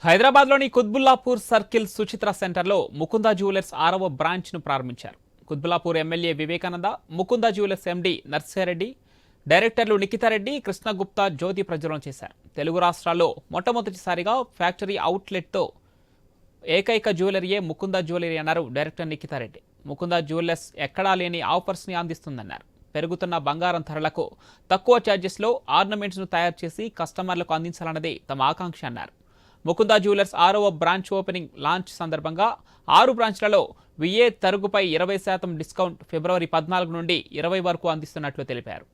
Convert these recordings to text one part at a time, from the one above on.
హైదరాబాద్లోని కుత్బుల్లాపూర్ సర్కిల్ సుచిత్ర సెంటర్లో ముకుందా జ్యువెలర్స్ 6వ బ్రాంచ్ను ప్రారంభించారు. Qutbullapur MLA Vivekananda, Mukunda jewellers MD Narsi Reddy, డైరెక్టర్లు నిఖితారెడ్డి, కృష్ణగుప్తా జ్యోతి ప్రజ్వలన చేశారు. తెలుగు రాష్ట్రాల్లో మొట్టమొదటిసారిగా ఫ్యాక్టరీ అవుట్లెట్తో ఏకైక జ్యువెలరీయే ముకుందా జ్యువెలరీ అన్నారు డైరెక్టర్ నిఖితారెడ్డి. ముకుందా జ్యువెలర్స్ ఎక్కడా లేని ఆఫర్స్ని అందిస్తుందన్నారు. పెరుగుతున్న బంగారం ధరలకు తక్కువ ఛార్జెస్లో ఆర్నమెంట్స్ను తయారు చేసి కస్టమర్లకు అందించాలన్నదే తమ ఆకాంక్ష అన్నారు. ముకుందా జ్యువెలర్స్ 6వ బ్రాంచ్ ఓపెనింగ్ లాంచ్ సందర్భంగా 6 బ్రాంచ్లలో విఏ తరుగుపై 20% డిస్కౌంట్ ఫిబ్రవరి 14 నుండి 20 వరకు అందిస్తున్నట్లు తెలిపారు.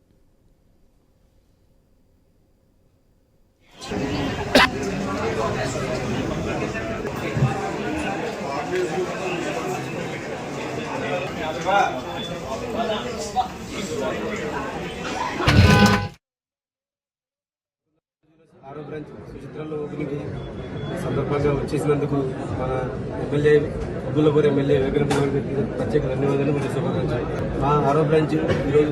ఆరో బ్రాంచ్ సుచిత్రలో ఓపెనింగ్ సందర్భంగా వచ్చేసినందుకు మన ఎమ్మెల్యే కుత్బుల్లాపూర్ ఎమ్మెల్యే వివేకానంద గారికి ప్రత్యేక ధన్యవాదాలు మరియు శుభాకాంక్షలు. మా ఆరో బ్రాంచ్ ఈరోజు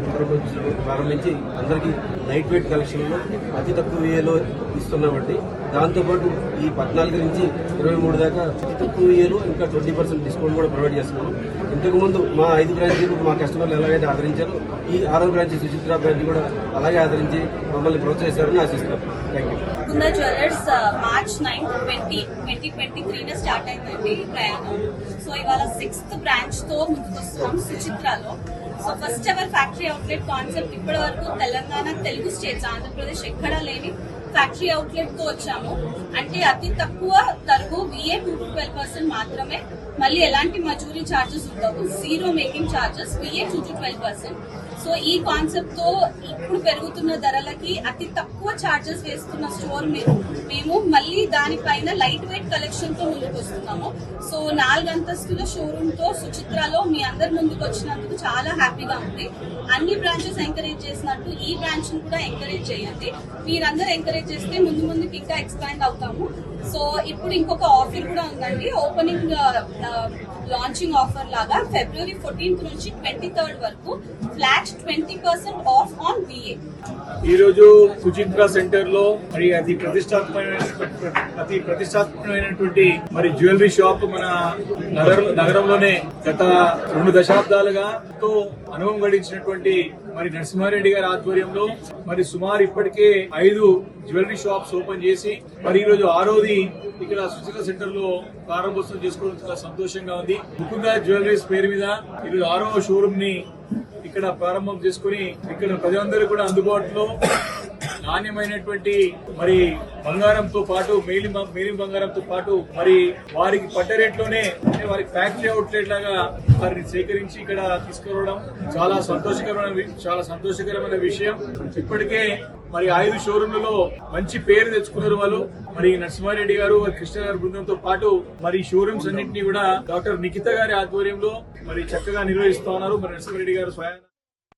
ప్రారంభించి అందరికీ లైట్ వెయిట్ కలెక్షన్లో అతి తక్కువ వేలో ఇస్తున్నామండి. దాంతోపాటు ఈ 14 నుంచి 23 దాకా అతి తక్కువ వేలో ఇంకా 20% డిస్కౌంట్ కూడా ప్రొవైడ్ చేస్తున్నాము. ఇంతకుముందు మా 5 బ్రాంచీలు మా కస్టమర్లు ఎలాగైతే ఆదరించారో ఈ ఆరో బ్రాంచ్ సుచిత్ర బ్రాంచ్ కూడా అలాగే ఆదరించి మమ్మల్ని ప్రోత్సహిస్తారని ఆశిస్తున్నాం. Thank you. Mukunda Jewellers March 9, 2023 start అయిందండి ప్రయాణం. సో ఇవాళ 6th బ్రాంచ్ తో ముందుకు వస్తున్నాం సుచిత్రలో. So first ever factory outlet concept ఇప్పటి వరకు తెలంగాణ, తెలుగు స్టేట్స్, ఆంధ్రప్రదేశ్ ఎక్కడా లేని ఫ్యాక్టరీ అవుట్లెట్ తో వచ్చాము. అంటే అతి తక్కువ తరుగు VA 2-12% మాత్రమే. మళ్ళీ ఎలాంటి మజూరీ ఛార్జెస్ ఉండవు, zero making charges, VA 2-12%. So ఈ కాన్సెప్ట్ తో ఇప్పుడు పెరుగుతున్న ధరలకి అతి తక్కువ ఛార్జెస్ వేస్తున్న స్టోర్ మేము మళ్ళీ దానిపైన లైట్ వెయిట్ కలెక్షన్ తో ముందుకు వస్తున్నాము. సో 4 అంతస్తుల షోరూమ్ తో సుచిత్రలో మీ అందరి ముందుకు వచ్చినందుకు చాలా హ్యాపీగా ఉంది. అన్ని బ్రాంచెస్ ఎంకరేజ్ చేసినట్టు ఈ బ్రాంచ్ ని కూడా ఎంకరేజ్ చేయండి. మీరందరూ ఎంకరేజ్ చేస్తే ముందుకి ఇంకా ఎక్స్పాండ్ అవుతాము. సో ఇప్పుడు ఇంకొక ఆఫర్ కూడా ఉందండి. ఓపెనింగ్ లాంచింగ్ ఆఫర్ లాగా ఫిబ్రవరి 14 నుంచి 23 వరకు ఫ్లాట్ 20% ఆఫ్ ఆన్ VA. ఈ రోజు సుచిత్ర సెంటర్ లో మరి అతి ప్రతిష్టాత్మకమైనటువంటి మరి జ్యువెలరీ షాప్ మన నగరంలోనే గత 2 దశాబ్దాలుగా ఎంతో అనుభవం గడించినటువంటి మరి నరసింహారెడ్డి గారి ఆధ్వర్యంలో మరి సుమారు ఇప్పటికే 5 జ్యువెలరీ షాప్స్ ఓపెన్ చేసి మరి ఈ రోజు 6వది ఇక్కడ సుచిత్ర సెంటర్ లో ప్రారంభోత్సవం చేసుకోవడం చాలా సంతోషంగా ఉంది. ముకుందా జ్యువెలరీస్ పేరు మీద ఈరోజు 6వ షోరూమ్ ని ఇక్కడ ప్రారంభం చేసుకుని ఇక్కడ ప్రజలందరూ కూడా అందుబాటులో నాణ్యమైనటువంటి మరి బంగారంతో పాటు మేలిం బంగారంతో పాటు మరి వారికి పట్ట రేట్లోనే వారికి ఫ్యాక్టరీ అవుట్లెట్ లాగా వారిని సేకరించి ఇక్కడ తీసుకురావడం చాలా సంతోషకరమైన విషయం. ఇప్పటికే మరి 5 షోరూమ్లలో మంచి పేరు తెచ్చుకున్నారు వాళ్ళు. మరి నరసింహారెడ్డి గారు, కృష్ణ గారి బృందంతో పాటు మరి షోరూమ్స్ అన్నింటినీ కూడా డాక్టర్ నిఖిత గారి ఆధ్వర్యంలో మరి చక్కగా నిర్వహిస్తా ఉన్నారు. మరి నరసింహారెడ్డి గారు స్వయం